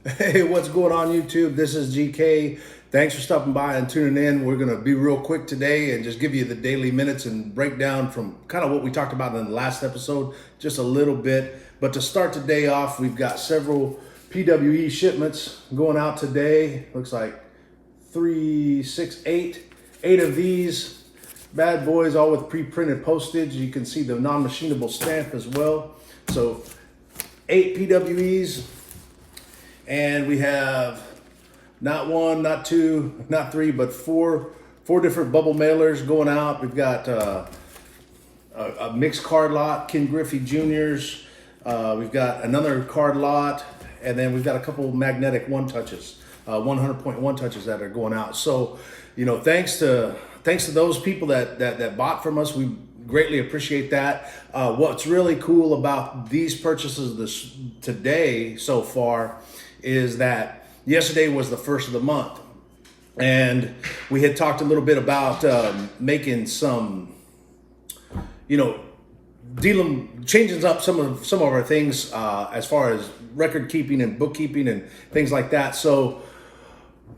Hey, what's going on YouTube? This is GK. Thanks for stopping by and tuning in. We're going to be real quick today and just give you the daily minutes and breakdown from kind of what we talked about in the last episode, just a little bit. But to start today off, we've got several PWE shipments going out today. Looks like 3, 6, 8. 8 of these bad boys, all with pre-printed postage. You can see the non-machinable stamp as well. So 8 PWEs. And we have not one, not two, not three, but four different bubble mailers going out. We've got a mixed card lot, Ken Griffey Jr.'s. We've got another card lot, and then we've got a couple magnetic one-touches, 100-point one-touches that are going out. So, you know, thanks to those people that bought from us. We greatly appreciate that. What's really cool about these purchases today so far is that yesterday was the first of the month, and we had talked a little bit about making some, you know, changing up some of our things as far as record keeping and bookkeeping and things like that. So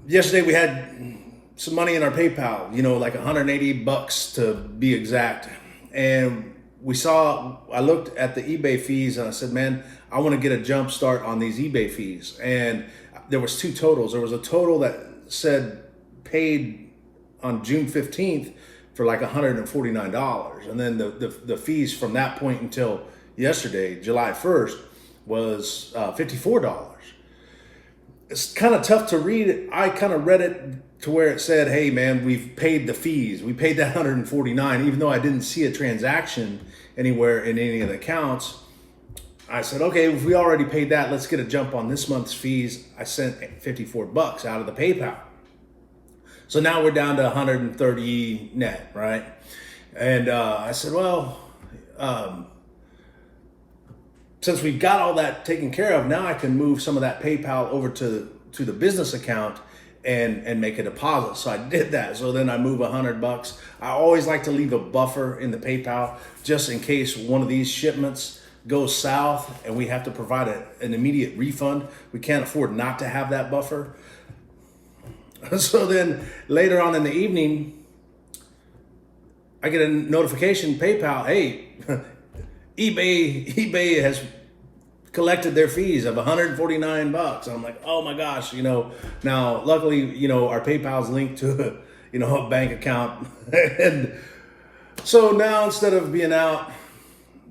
yesterday we had some money in our PayPal, you know, like $180 to be exact, and I looked at the eBay fees and I said, man, I want to get a jump start on these eBay fees. And there was two totals. There was a total that said paid on June 15th for like $149. And then the fees from that point until yesterday, July 1st, was $54. It's kind of tough to read. I kind of read it to where it said, hey man, we've paid the fees. We paid that $149, even though I didn't see a transaction anywhere in any of the accounts. I said, okay, if we already paid that, let's get a jump on this month's fees. I sent $54 out of the PayPal. So now we're down to 130 net, right? And I said, well, since we've got all that taken care of, now I can move some of that PayPal over to the business account and make a deposit. So I did that. So then I move $100. I always like to leave a buffer in the PayPal just in case one of these shipments goes south and we have to provide an immediate refund. We can't afford not to have that buffer. So then later on in the evening, I get a notification, PayPal, hey, eBay has collected their fees of $149. I'm like, oh my gosh, you know. Now, luckily, you know, our PayPal's linked to, you know, a bank account. And so now instead of being out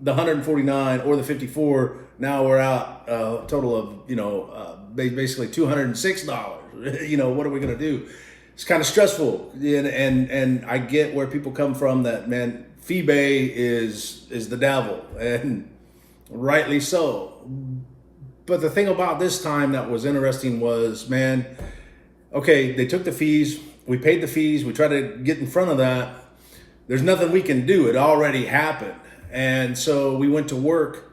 the 149 or the 54, now we're out a total of, you know, basically $206. You know, what are we gonna do? It's kind of stressful, and I get where people come from. That, man, Feebay is the devil, and rightly so. But the thing about this time that was interesting was, man, okay, they took the fees, we paid the fees, we tried to get in front of that. There's nothing we can do. It already happened. And so we went to work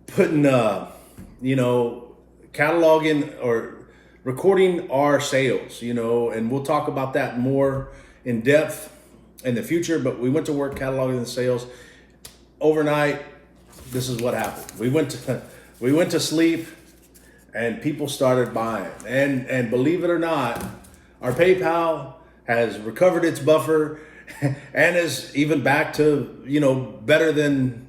putting, you know, cataloging or recording our sales, you know, and we'll talk about that more in depth in the future. But we went to work cataloging the sales. Overnight, this is what happened. We went to sleep and people started buying. And believe it or not, our PayPal has recovered its buffer and is even back to, you know, better than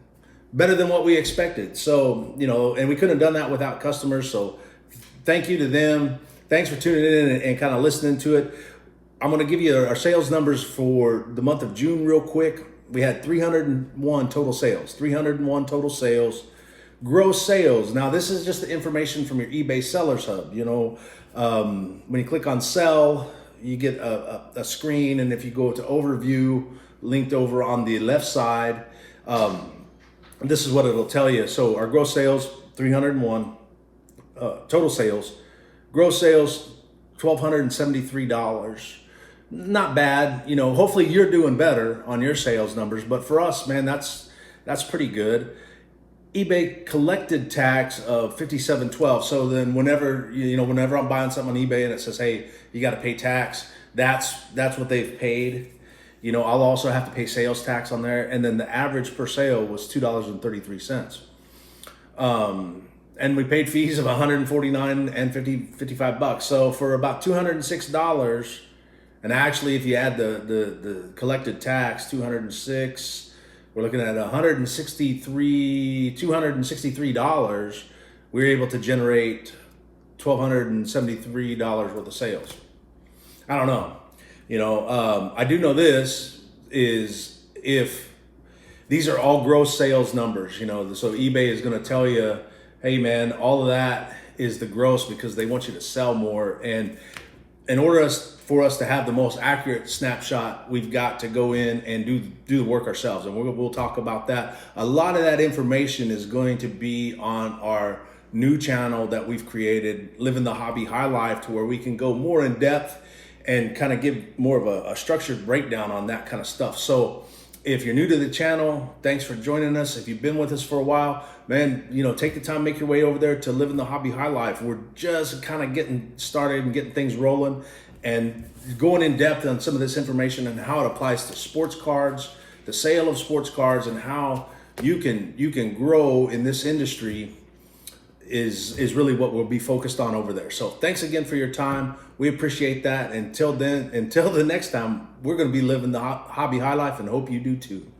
what we expected. So, you know, and we couldn't have done that without customers. So thank you to them. Thanks for tuning in and kind of listening to it. I'm going to give you our sales numbers for the month of June real quick. We had 301 total sales, 301 total sales, gross sales. Now, this is just the information from your eBay Sellers Hub. You know, when you click on sell, you get a screen, and if you go to overview, linked over on the left side, this is what it'll tell you. So our gross sales, 301, total sales, gross sales, $1,273. Not bad. You know, hopefully you're doing better on your sales numbers, but for us, man, that's pretty good. eBay collected tax of $57.12. So then whenever I'm buying something on eBay and it says, hey, you got to pay tax, that's what they've paid. You know, I'll also have to pay sales tax on there. And then the average per sale was $2.33. and we paid fees of 149 and 55 bucks. So for about $206, and actually if you add the collected tax, 206, we're looking at $263. We were able to generate $1,273 worth of sales. I don't know. I do know this is if these are all gross sales numbers, so eBay is going to tell you, hey man, all of that is the gross because they want you to sell more. And in order for us to have the most accurate snapshot, we've got to go in and do the work ourselves. And we'll talk about that. A lot of that information is going to be on our new channel that we've created, Living the Hobby High Life, to where we can go more in depth and kind of give more of a structured breakdown on that kind of stuff. So if you're new to the channel, thanks for joining us. If you've been with us for a while, man, take the time, make your way over there to Living the Hobby High Life. We're just kind of getting started and getting things rolling and going in depth on some of this information and how it applies to sports cards, the sale of sports cards, and how you can grow in this industry is really what we'll be focused on over there. So thanks again for your time. We appreciate that. Until the next time, we're going to be living the hobby high life, and hope you do too.